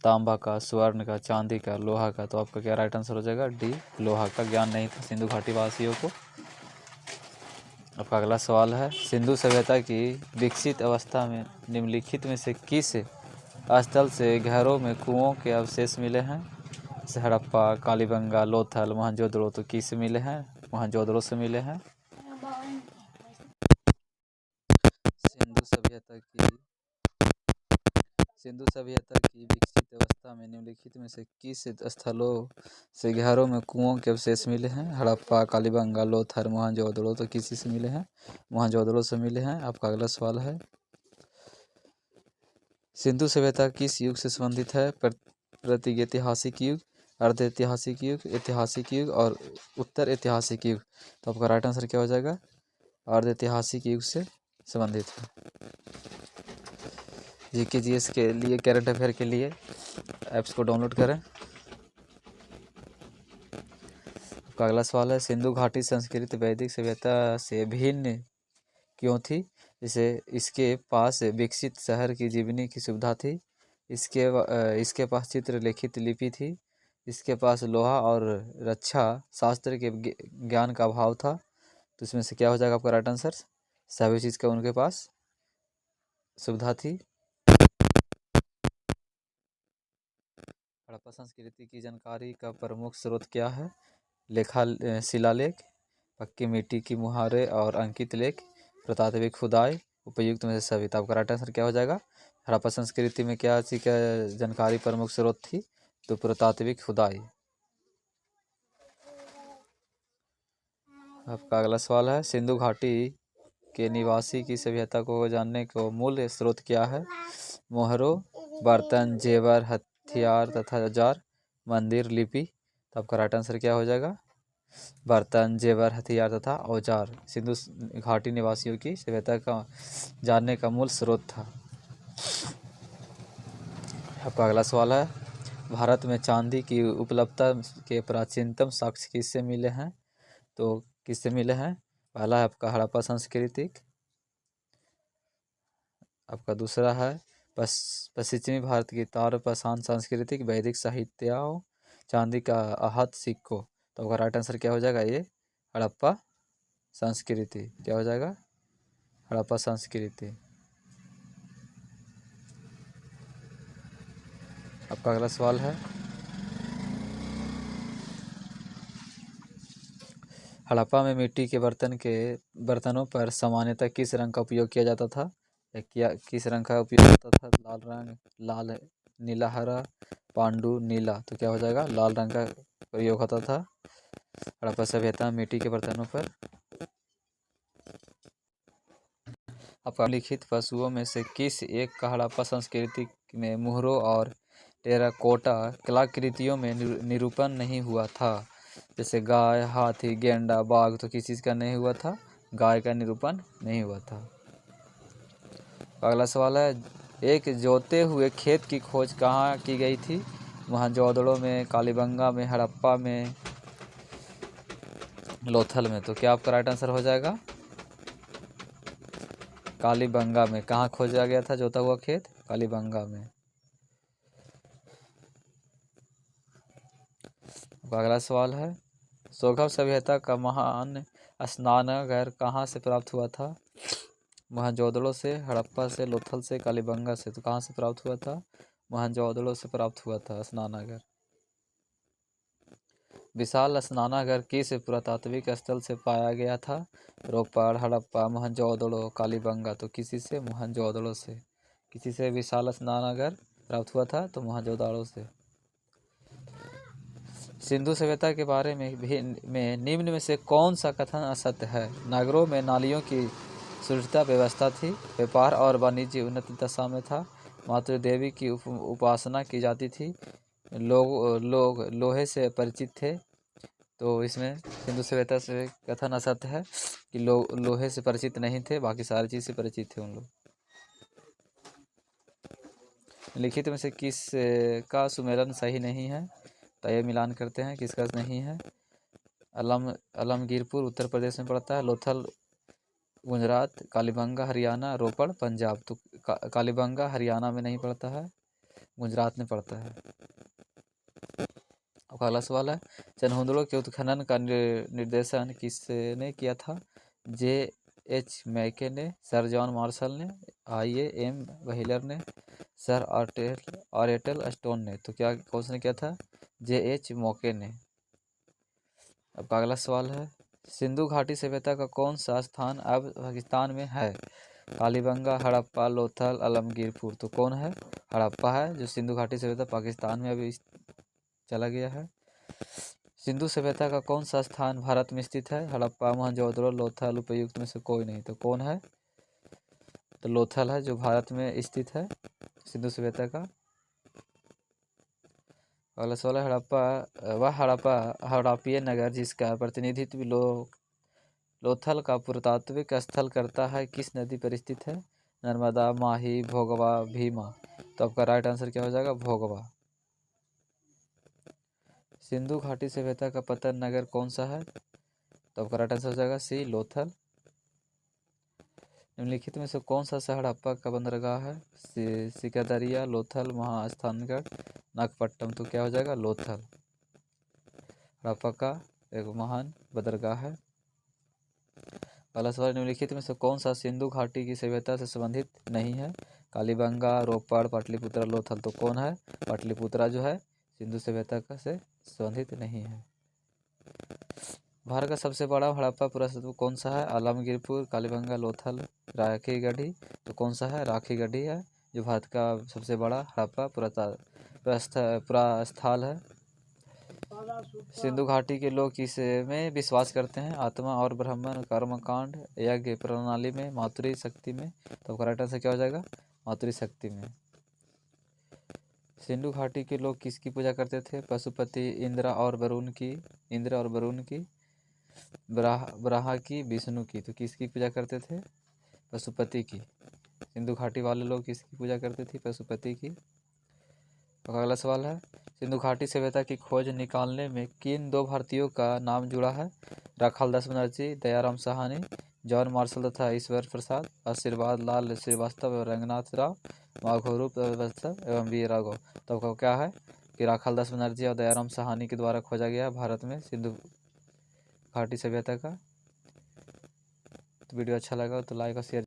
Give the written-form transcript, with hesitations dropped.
तांबा का, स्वर्ण का, चांदी का, लोहा का। तो आपका क्या राइट आंसर हो जाएगा? डी, लोहा का ज्ञान नहीं था सिंधु घाटी वासियों को। आपका अगला सवाल है, सिंधु सभ्यता की विकसित अवस्था में निम्नलिखित में से किस स्थल से घरों में कुओं के अवशेष मिले हैं? जैसे हड़प्पा, कालीबंगा, लोथल, मोहनजोदड़ो। तो किस मिले हैं? मोहनजोदड़ो से मिले हैं। सिंधु सभ्यता की विकसित अवस्था में निम्नलिखित में से किस स्थलों से घरों में कुओं के अवशेष मिले हैं? हड़प्पा, कालीबंगा, लोथल, मोहनजोदड़ो। तो किसी से मिले हैं? मोहनजोदड़ो से मिले हैं। आपका अगला सवाल है, सिंधु सभ्यता किस युग से संबंधित है? प्रागैतिहासिक युग, अर्ध ऐतिहासिक युग, ऐतिहासिक युग और उत्तर ऐतिहासिक युग। तो आपका राइट आंसर क्या हो जाएगा? अर्ध ऐतिहासिक युग से संबंधित है। जीके जीएस के लिए, करंट अफेयर के लिए ऐप्स को डाउनलोड करें। आपका अगला सवाल है, सिंधु घाटी संस्कृति वैदिक सभ्यता से भिन्न क्यों थी? जैसे इसके पास विकसित शहर की जीवनी की सुविधा थी, इसके पास चित्रलिखित लिपि थी, इसके पास लोहा और रक्षा शास्त्र के ज्ञान का अभाव था। तो इसमें से क्या हो जाएगा आपका राइट आंसर? सभी चीज़ का उनके पास सुविधा थी। हड़प्पा संस्कृति की जानकारी का प्रमुख स्रोत क्या है? शिलालेख, पक्की मिट्टी की मुहारे और अंकित लेख, पुरातात्विक खुदाई, उपयुक्त में से सभी। तो आपका राइट आंसर क्या हो जाएगा? हड़प्पा संस्कृति में क्या चीज़ का जानकारी प्रमुख स्रोत थी? तो पुरातात्विक खुदाई। आपका अगला सवाल है, सिंधु घाटी के निवासी की सभ्यता को जानने को मूल स्रोत क्या है? मोहरों, बर्तन, जेवर, हथियार तथा औजार, मंदिर, लिपि। तो आपका राइट आंसर क्या हो जाएगा? बर्तन, जेवर, हथियार तथा औजार सिंधु घाटी निवासियों की सभ्यता का जानने का मूल स्रोत था। आपका अगला सवाल है, भारत में चांदी की उपलब्धता के प्राचीनतम साक्ष्य किससे मिले हैं? तो किससे मिले हैं? पहला है आपका हड़प्पा संस्कृति, आपका दूसरा है पश्चिमी भारत की तारपाषाण सांस्कृतिक, वैदिक साहित्यों, चांदी का आहत सिक्कों। तो आपका राइट आंसर क्या हो जाएगा? ये हड़प्पा संस्कृति। क्या हो जाएगा? हड़प्पा संस्कृति। आपका अगला सवाल है, हड़प्पा में मिट्टी के बर्तनों पर सामान्यतः किस रंग का उपयोग किया जाता था? किस रंग का उपयोग होता था? लाल रंग, लाल, नीला, हरा, पांडु, नीला। तो क्या हो जाएगा? लाल रंग का प्रयोग होता था हड़प्पा सभ्यता मिट्टी के बर्तनों पर। आपका लिखित पशुओं में से किस एक का हड़प्पा संस्कृति में मुहरों और टेराकोटा कलाकृतियों में निरूपण नहीं हुआ था? जैसे गाय, हाथी, गेंडा, बाघ। तो किस चीज़ का नहीं हुआ था? गाय का निरूपण नहीं हुआ था। अगला सवाल है, एक जोते हुए खेत की खोज कहाँ की गई थी? मोहनजोदड़ो में, कालीबंगा में, हड़प्पा में, लोथल में। तो क्या आपका राइट आंसर हो जाएगा? कालीबंगा में। कहाँ खोजा गया था जोता हुआ खेत? कालीबंगा में। अगला सवाल है, सोगम सभ्यता का महान स्नानागार कहाँ से प्राप्त हुआ था? मोहनजोदड़ो से, हड़प्पा से, लोथल से, कालीबंगा से। तो कहाँ से प्राप्त हुआ था? मोहनजोदड़ो से प्राप्त हुआ था स्नानागार। विशाल स्नानागार किस पुरातात्विक स्थल से पाया गया था? रोपड़, हड़प्पा, मोहनजोदड़ो, कालीबंगा। तो किसी से? मोहनजोदड़ो से। किसी से विशाल स्नानागार प्राप्त हुआ था? तो मोहनजोदड़ो से। सिंधु सभ्यता के बारे में निम्न में से कौन सा कथन असत्य है? नगरों में नालियों की सुरक्षित व्यवस्था थी, व्यापार और वाणिज्य उन्नत दशा में था, मातृ देवी की उपासना की जाती थी, लोग लोहे से परिचित थे। तो इसमें सिंधु सभ्यता से कथन असत्य है कि लोग लोहे से परिचित नहीं थे, बाकी सारी चीज़ से परिचित थे उन लोग। लिखित में से किस का सुमेलन सही नहीं है? तो ये मिलान करते हैं, किसका नहीं है? आलमगीरपुर उत्तर प्रदेश में पड़ता है, लोथल गुजरात, कालीबंगा हरियाणा, रोपड़ पंजाब। तो कालीबंगा हरियाणा में नहीं पड़ता है, गुजरात में पड़ता है। अब अगला सवाल है, चनहुदड़ो के उत्खनन का निर्देशन किसने किया था? J.H. मैके ने, सर जॉन मार्शल ने, I.A.M. व्हीलर ने, सर आर्टेल स्टोन ने। तो क्या क्वेश्चन ने किया था? J.H. मैके ने। अब अगला सवाल है, सिंधु घाटी सभ्यता का कौन सा स्थान अब पाकिस्तान में है? कालीबंगा, हड़प्पा, लोथल, आलमगीरपुर। तो कौन है? हड़प्पा है, जो सिंधु घाटी सभ्यता पाकिस्तान में अभी चला गया है। सिंधु सभ्यता का कौन सा स्थान भारत में स्थित है? हड़प्पा, मोहनजोदड़ो, लोथल। उपयुक्त में से कोई नहीं। तो कौन है? तो लोथल है, जो भारत में स्थित है सिंधु सभ्यता का। अगला सवाल है, हड़प्पीय नगर जिसका प्रतिनिधित्व लोथल का पुरातात्विक स्थल करता है, किस नदी पर स्थित है? नर्मदा, माही, भोगवा, भीमा। तो आपका राइट आंसर क्या हो जाएगा? भोगवा। सिंधु घाटी सभ्यता का पतन नगर कौन सा है? तो आपका राइट आंसर हो जाएगा सी, लोथल। निम्नलिखित में से कौन सा शहर हड़प्पा का बंदरगाह है? सिकंदरिया, लोथल, महास्थानगढ़, नागपट्टनम। तो क्या हो जाएगा? लोथल। हड़प्पा का एक महान बंदरगाह है। पहला सवाल, निम्नलिखित में से कौन सा सिंधु घाटी की सभ्यता से संबंधित नहीं है? कालीबंगा, रोपड़, पाटलिपुत्रा, लोथल। तो कौन है? पाटलिपुत्रा जो है सिंधु सभ्यता का से संबंधित नहीं है। भारत का सबसे बड़ा हड़प्पा पुरातत्व कौन सा है? आलमगीरपुर, कालीबंगा, लोथल, राखीगढ़ी। तो कौन सा है? राखीगढ़ी है, जो भारत का सबसे बड़ा हड़प्पा पुरास्थल है। सिंधु घाटी के लोग किस में विश्वास करते हैं? आत्मा और ब्राह्मण, कर्मकांड, यज्ञ प्रणाली में, मातृ शक्ति में। तो करेक्ट आंसर क्या हो जाएगा? मातृ शक्ति में। सिंधु घाटी के लोग किसकी पूजा करते थे? पशुपति, इंद्र और वरुण की, ब्रहा की, विष्णु की। तो किसकी पूजा करते थे? पशुपति की। सिंधु घाटी वाले लोग किसकी पूजा करते थे? पशुपति की। अगला सवाल है, सिंधु घाटी सभ्यता की खोज निकालने में किन दो भारतीयों का नाम जुड़ा है? राखालदास बनर्जी, दयाराम साहनी, जॉन मार्शल तथा ईश्वर प्रसाद, आशीर्वाद लाल श्रीवास्तव एवं रंगनाथ राव, माघोरू श्रीवास्तव एवं वी राघव। तो क्या है कि राखालदास बनर्जी और दयाराम साहनी के द्वारा खोजा गया भारत में सिंधु घाटी सभ्यता का। तो वीडियो अच्छा लगा तो लाइक और शेयर